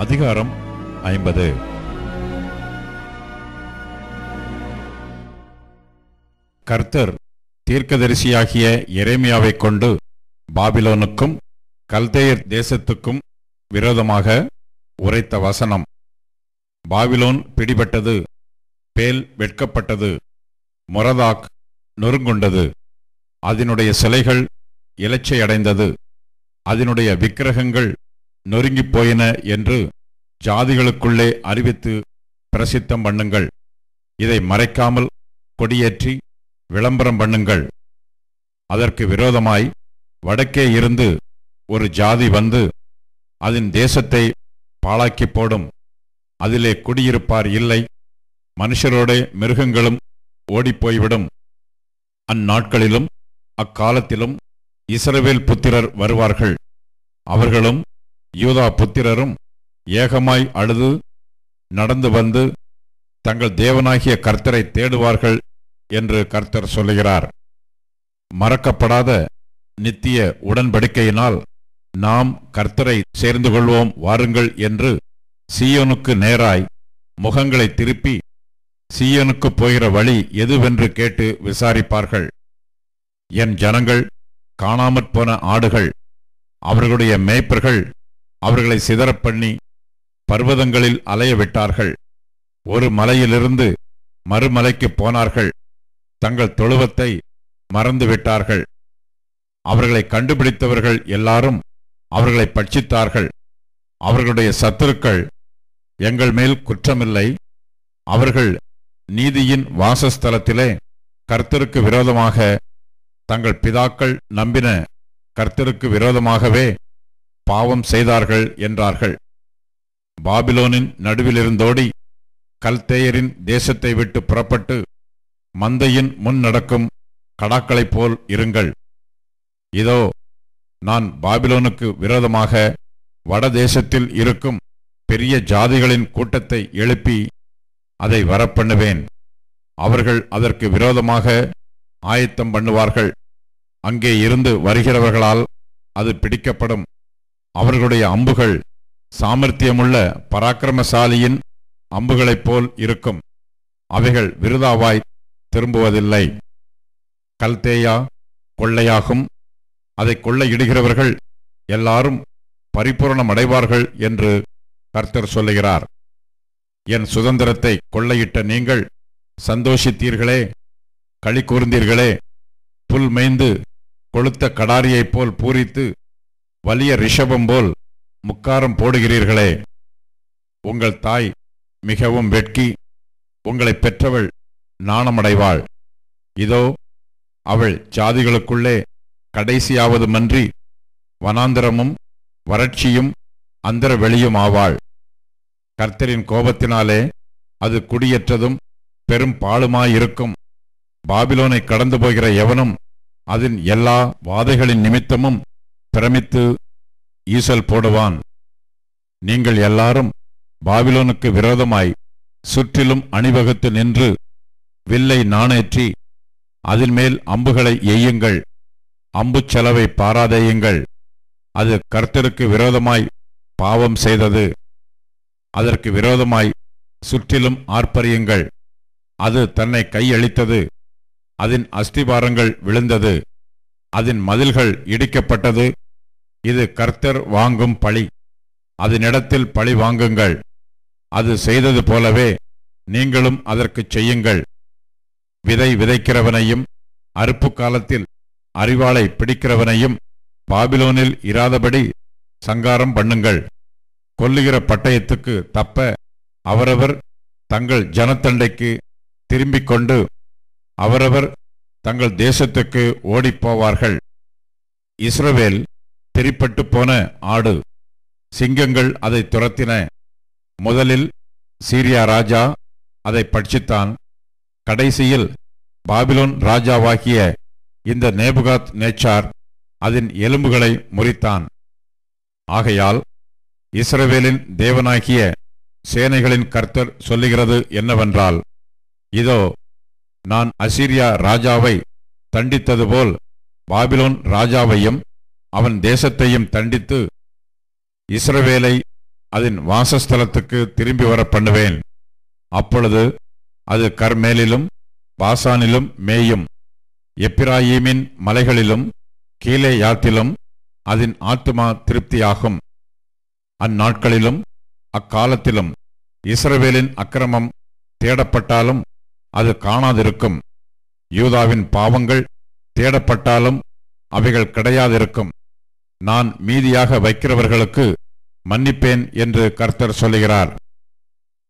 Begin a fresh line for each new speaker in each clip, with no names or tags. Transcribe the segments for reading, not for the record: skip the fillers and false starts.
அதிகாரம் 50. கர்த்தர் தீர்க்கதரிசியாகிய எரேமியாவைக் கொண்டு பாபிலோனுக்கும் கல்தேயர் தேசத்துக்கும் விரோதமாக உரைத்த வசனம். பாபிலோன் பிடிபட்டது, பேல் வெட்கப்பட்டது, மொரதாக் நொறுங்குண்டது, அதனுடைய சிலைகள் இலச்சையடைந்தது, அதனுடைய விக்கிரகங்கள் நொறுங்கிப் போயின என்று ஜாதிகளுக்குள்ளே அறிவித்து பிரசித்தம் பண்ணுங்கள். இதை மறைக்காமல் கொடியேற்றி விளம்பரம் பண்ணுங்கள். அதற்கு விரோதமாய் வடக்கே இருந்து ஒரு ஜாதி வந்து அதன் தேசத்தை பாழாக்கி போடும். அதிலே குடியிருப்பார் இல்லை, மனுஷரோடே மிருகங்களும் ஓடிப்போய்விடும். அந்நாட்களிலும் அக்காலத்திலும் இஸ்ரவேல் புத்திரர் வருவார்கள். அவர்களும் யூதா புத்திரரும் ஏகமாய் அழுது நடந்து வந்து தங்கள் தேவனாகிய கர்த்தரை தேடுவார்கள் என்று கர்த்தர் சொல்லுகிறார். மறக்கப்படாத நித்திய உடன்படிக்கையினால் நாம் கர்த்தரை சேர்ந்து கொள்வோம் வாருங்கள் என்று சீயோனுக்கு நேராய் முகங்களை திருப்பி சீயோனுக்கு போகிற வழி எதுவென்று கேட்டு விசாரிப்பார்கள். என் ஜனங்கள் காணாமற் போன ஆடுகள், அவர்களுடைய மேய்ப்பர்கள் அவர்களை சிதறப்பண்ணி பர்வதங்களில் அலைய விட்டார்கள். ஒரு மலையிலிருந்து மறுமலைக்கு போனார்கள், தங்கள் தொழுவத்தை மறந்து விட்டார்கள். அவர்களை கண்டுபிடித்தவர்கள் எல்லாரும் அவர்களை பட்சித்தார்கள். அவர்களுடைய சத்துருக்கள் எங்கள் மேல் குற்றமில்லை, அவர்கள் நீதியின் வாசஸ்தலத்திலே கர்த்தருக்கு விரோதமாக தங்கள் பிதாக்கள் நம்பின கர்த்தருக்கு விரோதமாகவே பாவம் செய்தார்கள் என்றார்கள். பாபிலோனின் நடுவிலிருந்தோடி கல்தேயரின் தேசத்தை விட்டு புறப்பட்டு மந்தையின் முன் நடக்கும் கடாக்களைப் போல் இருங்கள். இதோ, நான் பாபிலோனுக்கு விரோதமாக வடதேசத்தில் இருக்கும் பெரிய ஜாதிகளின் கூட்டத்தை எழுப்பி அதை வரப்பண்ணுவேன். அவர்கள் அதற்கு விரோதமாக ஆயத்தம் பண்ணுவார்கள். அங்கே இருந்து வருகிறவர்களால் அது பிடிக்கப்படும். அவர்களுடைய அம்புகள் சாமர்த்தியமுள்ள பராக்கிரமசாலியின் அம்புகளைப் போல் இருக்கும். அவைகள் விருதாவாய் திரும்புவதில்லை. கல்தேயா கொள்ளையாகும், அதை கொள்ளையிடுகிறவர்கள் எல்லாரும் பரிபூரணமடைவார்கள் என்று கர்த்தர் சொல்லுகிறார். என் சுதந்திரத்தை கொள்ளையிட்ட நீங்கள் சந்தோஷித்தீர்களே, களி கூர்ந்தீர்களே. புல் மேய்ந்து கொளுத்த கடாரியைப் போல் பூரித்து வலிய ரிஷபம் போல் முக்காரம் போடுகிறீர்களே. உங்கள் தாய் மிகவும் வெட்கி உங்களை பெற்றவள் நாணமடைவாள். இதோ, அவள் ஜாதிகளுக்குள்ளே கடைசியாவதுமன்றி வனாந்தரமும் வறட்சியும் அந்தர வெளியும் ஆவாள். கர்த்தரின் கோபத்தினாலே அது குடியேற்றதும் பெரும் பாழுமாயிருக்கும். பாபிலோனை கடந்து போகிற எவனும் அதன் எல்லா வாதைகளின் நிமித்தமும் பிரமித்து ஈசல் போடுவான். நீங்கள் எல்லாரும் பாபிலோனுக்கு விரோதமாய் சுற்றிலும் அணிவகுத்து நின்று வில்லை நாணேற்றி அதன் மேல் அம்புகளை எய்யுங்கள். அம்புச் செலவை பாராதேயுங்கள். அது கர்த்தருக்கு விரோதமாய் பாவம் செய்தது. அதற்கு விரோதமாய் சுற்றிலும் ஆர்ப்பரியுங்கள். அது தன்னை கையளித்தது, அதன் அஸ்திபாரங்கள் விழுந்தது, அதன் மதில்கள் இடிக்கப்பட்டது. இது கர்த்தர் வாங்கும் பழி. அதனிடத்தில் பழி வாங்குங்கள். அது செய்தது போலவே நீங்களும் அதற்குச் செய்யுங்கள். விதை விதைக்கிறவனையும் அறுப்பு காலத்தில் அரிவாளை பிடிக்கிறவனையும் பாபிலோனில் இராதபடி சங்காரம் பண்ணுங்கள். கொல்லுகிற பட்டயத்துக்கு தப்ப அவரவர் தங்கள் ஜனத்தண்டைக்கு திரும்பிக் கொண்டு அவரவர் தங்கள் தேசத்துக்கு ஓடிப்போவார்கள். இஸ்ரவேல் திரிப்பட்டு போன ஆடு, சிங்கங்கள் அதை துரத்தின. முதலில் சீரியா ராஜா அதை பட்சித்தான். கடைசியில் பாபிலோன் ராஜாவாகிய இந்த நேபுகாத் நேச்சார் அதன் எலும்புகளை முறித்தான். ஆகையால் இஸ்ரவேலின் தேவனாகிய சேனைகளின் கர்த்தர் சொல்லுகிறது என்னவென்றால், இதோ, நான் அசீரியா ராஜாவை தண்டித்தது போல் பாபிலோன் ராஜாவையும் அவன் தேசத்தையும் தண்டித்து இஸ்ரவேலை அதன் வாசஸ்தலத்துக்கு திரும்பி வர பண்ணுவேன். அப்பொழுது அது கர்மேலிலும் பாசானிலும் மேயும். எப்பிராயீமின் மலைகளிலும் கீலேயாத்திலும் அதன் ஆத்துமா திருப்தியாகும். அந்நாட்களிலும் அக்காலத்திலும் இஸ்ரவேலின் அக்கிரமம் தேடப்பட்டாலும் அது காணாதிருக்கும். யூதாவின் பாவங்கள் தேடப்பட்டாலும் அவைகள் கிடையாதிருக்கும். நான் மீதியாக வைக்கிறவர்களுக்கு மன்னிப்பேன் என்று கர்த்தர் சொல்லுகிறார்.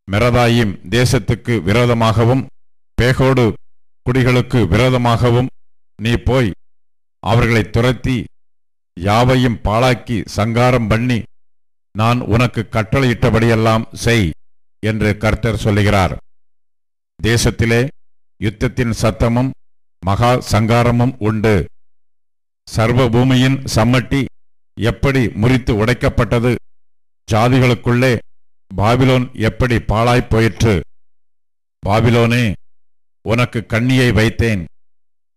மெரதாயிம் தேசத்துக்கு விரோதமாகவும் பேகோடு குடிகளுக்கு விரோதமாகவும் நீ போய் அவர்களை துரத்தி யாவையும் பாழாக்கி சங்காரம் பண்ணி நான் உனக்கு கட்டளையிட்டபடியெல்லாம் செய் என்று கர்த்தர் சொல்லுகிறார். தேசத்திலே யுத்தத்தின் சத்தமும் மகா சங்காரமும் உண்டு. சர்வ பூமியின் சம்மட்டி எப்படி முறித்து உடைக்கப்பட்டது, ஜாதிகளுக்குள்ளே பாபிலோன் எப்படி பாழாய்ப் போயிற்று. பாபிலோனே, உனக்கு கண்ணியை வைத்தேன்,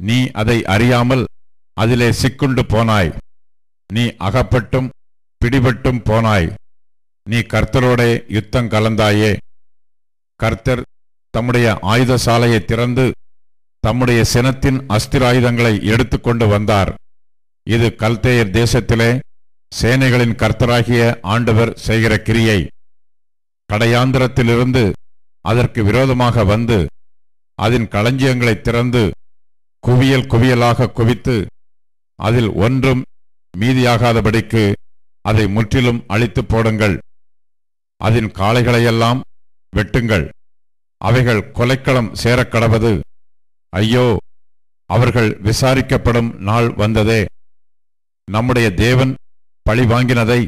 நீ அதை அறியாமல் அதிலே சிக்குண்டு போனாய். நீ அகப்பட்டும் பிடிபட்டும் போனாய். நீ கர்த்தரோடே யுத்தம் கலந்தாயே. கர்த்தர் தம்முடைய ஆயுதசாலையை திறந்து தம்முடைய சினத்தின் அஸ்திராயுதங்களை எடுத்துக்கொண்டு வந்தார். இது கல்தேயர் தேசத்திலே சேனைகளின் கர்த்தராகிய ஆண்டவர் செய்கிற கிரியை. கடையாந்திரத்திலிருந்து அதற்கு விரோதமாக வந்து அதன் களஞ்சியங்களை திறந்து குவியல் குவியலாக குவித்து அதில் ஒன்றும் மீதியாகாதபடிக்கு அதை முற்றிலும் அழித்து போடுங்கள். அதன் காளைகளையெல்லாம் வெட்டுங்கள். அவைகள் கொலைக்களம் சேரக்கடவது. ஐயோ, அவர்கள் விசாரிக்கப்படும் நாள் வந்ததே. நம்முடைய தேவன் பழி வாங்கினதை,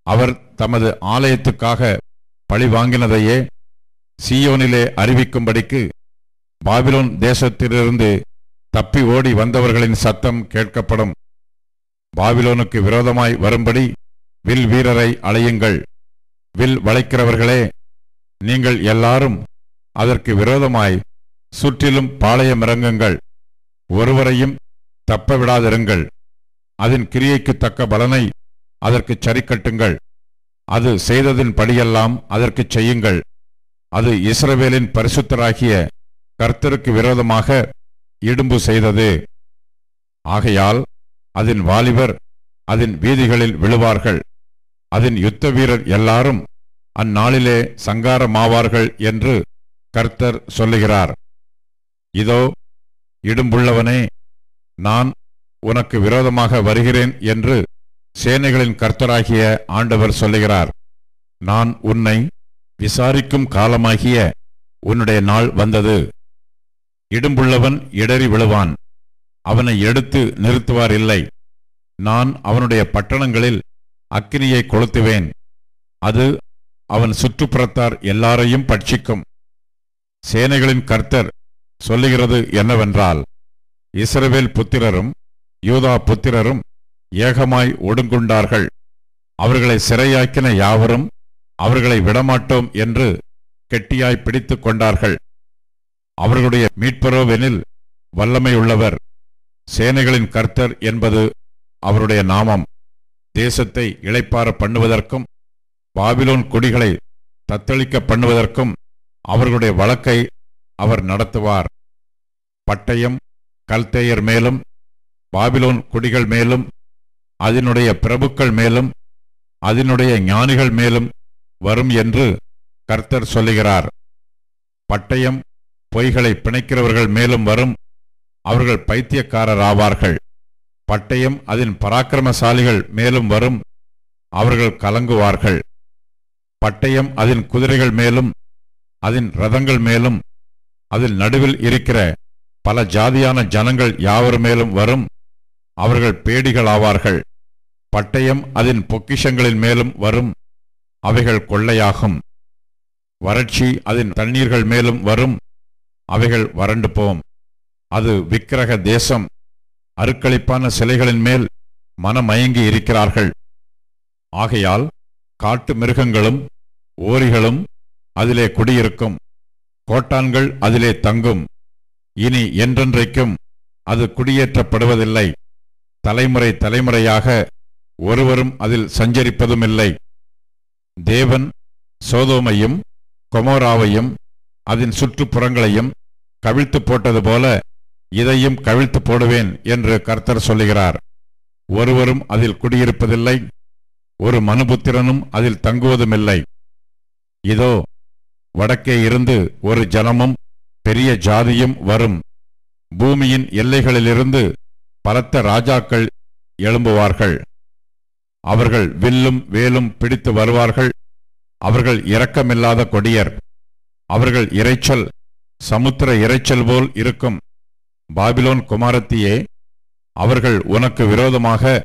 அவர் தமது ஆலயத்துக்காக பழி வாங்கினதையே சீயோனிலே அறிவிக்கும்படிக்கு பாபிலோன் தேசத்திலிருந்து தப்பி ஓடி வந்தவர்களின் சத்தம் கேட்கப்படும். பாபிலோனுக்கு விரோதமாய் வரும்படி வில் வீரரை அழையுங்கள். வில் வளைக்கிறவர்களே, நீங்கள் எல்லாரும் அதற்கு விரோதமாய் சுற்றிலும் பாளையமிறங்குங்கள். ஒருவரையும் தப்ப விடாதிருங்கள். அதன் கிரியைக்கு தக்க பலனை அதற்கு சரிக்கட்டுங்கள். அது செய்ததின் படியெல்லாம் அதற்கு செய்யுங்கள். அது இஸ்ரவேலின் பரிசுத்தராகிய கர்த்தருக்கு விரோதமாக இடும்பு செய்தது. ஆகையால் அதன் வாலிபர் அதன் வீதிகளில் விழுவார்கள். அதன் யுத்த வீரர் எல்லாரும் அந்நாளிலே சங்காரமாவார்கள் என்று கர்த்தர் சொல்லுகிறார். இதோ, இடும்புள்ளவனே, நான் உனக்கு விரோதமாக வருகிறேன் என்று சேனைகளின் கர்த்தராகிய ஆண்டவர் சொல்லுகிறார். நான் உன்னை விசாரிக்கும் காலமாகிய உன்னுடைய நாள் வந்தது. இடும்புள்ளவன் இடறி விழுவான், அவனை எடுத்து நிறுத்துவார் இல்லை. நான் அவனுடைய பட்டணங்களில் அக்கினியை கொளுத்துவேன், அது அவன் சுற்றுப்புறத்தார் எல்லாரையும் பட்சிக்கும். சேனைகளின் கர்த்தர் சொல்லுகிறது என்னவென்றால், இஸ்ரவேல் புத்திரரும் யூதா புத்திரரும் ஏகமாய் ஒடுங்குண்டார்கள். அவர்களை சிறையாக்கின யாவரும் அவர்களை விடமாட்டோம் என்று கெட்டியாய் பிடித்து கொண்டார்கள். அவர்களுடைய மீட்பரோவெனில் வல்லமையுள்ளவர். சேனைகளின் கர்த்தர் என்பது அவருடைய நாமம். தேசத்தை இளைப்பாற பண்ணுவதற்கும் பாபிலோன் குடிகளை தத்தளிக்க பண்ணுவதற்கும் அவர்களுடைய வழக்கை அவர் நடத்துவார். பட்டயம் கல்தேயர் மேலும் பாபிலோன் குடிகள் மேலும் அதனுடைய பிரபுக்கள் மேலும் அதனுடைய ஞானிகள் மேலும் வரும் என்று கர்த்தர் சொல்லுகிறார். பட்டயம் பொய்களை பிணைக்கிறவர்கள் மேலும் வரும். அவர்கள் பைத்தியக்காரராவார்கள். பட்டயம் அதன் பராக்கிரமசாலிகள் மேலும் வரும். அவர்கள் கலங்குவார்கள். பட்டயம் அதன் குதிரைகள் மேலும் அதன் ரதங்கள் மேலும் அதில் நடுவில் இருக்கிற பல ஜாதியான ஜனங்கள் யாவர் மேலும் வரும். அவர்கள் பேடிகளாவார்கள். பட்டயம் அதன் பொக்கிஷங்களின் மேலும் வரும். அவைகள் கொள்ளையாகும். வறட்சி அதன் தண்ணீர்கள் மேலும் வரும். அவைகள் வறண்டு போம். அது விக்கிரக தேசம். அருக்களிப்பான சிலைகளின் மேல் மனமயங்கி இருக்கிறார்கள். ஆகையால் காட்டு மிருகங்களும் ஓரிகளும் அதிலே குடியிருக்கும். கோட்டான்கள் அதிலே தங்கும். இனி என்றென்றைக்கும் அது குடியேற்றப்படுவதில்லை. தலைமுறை தலைமுறையாக ஒருவரும் அதில் சஞ்சரிப்பதுமில்லை. தேவன் சோதோமையும் கொமோராவையும் அதன் சுற்றுப்புறங்களையும் கவிழ்த்து போட்டது போல இதையும் கவிழ்த்து போடுவேன் என்று கர்த்தர் சொல்லுகிறார். ஒருவரும் அதில் குடியிருப்பதில்லை, ஒரு மனுபுத்திரனும் அதில் தங்குவதுமில்லை. இதோ, வடக்கே இருந்து ஒரு ஜனமும் பெரிய ஜாதியும் வரும். பூமியின் எல்லைகளிலிருந்து பலத்த ராஜாக்கள் எழும்புவார்கள். அவர்கள் வில்லும் வேலும் பிடித்து வருவார்கள். அவர்கள் இரக்கமில்லாத கொடியர். அவர்கள் இரைச்சல் சமுத்திர இரைச்சல் போல் இருக்கும். பாபிலோன் குமாரத்தியே, அவர்கள் உனக்கு விரோதமாக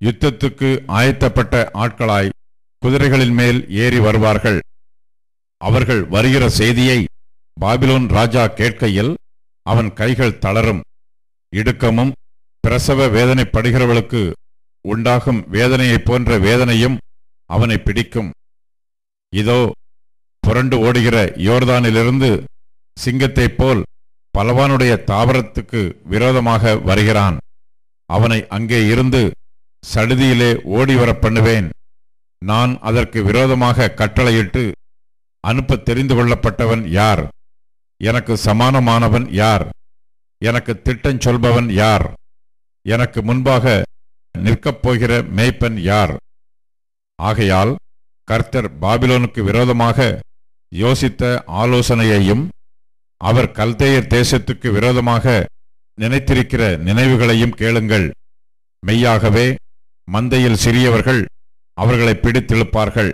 யுத்தத்துக்கு ஆயத்தப்பட்ட ஆட்களாய் குதிரைகளின் மேல் ஏறி வருவார்கள். அவர்கள் வருகிற செய்தியை பாபிலோன் ராஜா கேட்கையில் அவன் கைகள் தளரும். இடுக்கமும் பிரசவ வேதனைப்படுகிறவளுக்கு உண்டாகும் வேதனையைப் போன்ற வேதனையும் அவனை பிடிக்கும். இதோ, புரண்டு ஓடுகிற யோர்தானிலிருந்து சிங்கத்தைப் போல் பலவானுடைய தாவரத்துக்கு விரோதமாக வருகிறான். அவனை அங்கே இருந்து சடுதியிலே ஓடிவர பண்ணுவேன். நான் அதற்கு விரோதமாக கட்டளையிட்டு அனுப்ப தெரிந்து கொள்ளப்பட்டவன் யார்? எனக்கு சமானமானவன் யார்? எனக்கு திட்டம் சொல்பவன் யார்? எனக்கு முன்பாக நிற்கப் போகிற மேய்ப்பன் யார்? ஆகையால் கர்த்தர் பாபிலோனுக்கு விரோதமாக யோசித்த ஆலோசனையையும் அவர் கல்தேயர் தேசத்துக்கு விரோதமாக நினைத்திருக்கிற நினைவுகளையும் கேளுங்கள். மெய்யாகவே மந்தையில் சிறியவர்கள் அவர்களை பிடித்திழுப்பார்கள்.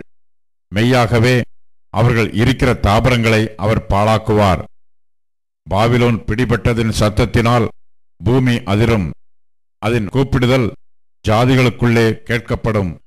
மெய்யாகவே அவர்கள் இருக்கிற தாபரங்களை அவர் பாழாக்குவார். பாபிலோன் பிடிபட்டதின் சத்தத்தினால் பூமி அதிரும். அதன் கூப்பிடுதல் ஜாதிகளுக்குள்ளே கேட்கப்படும்.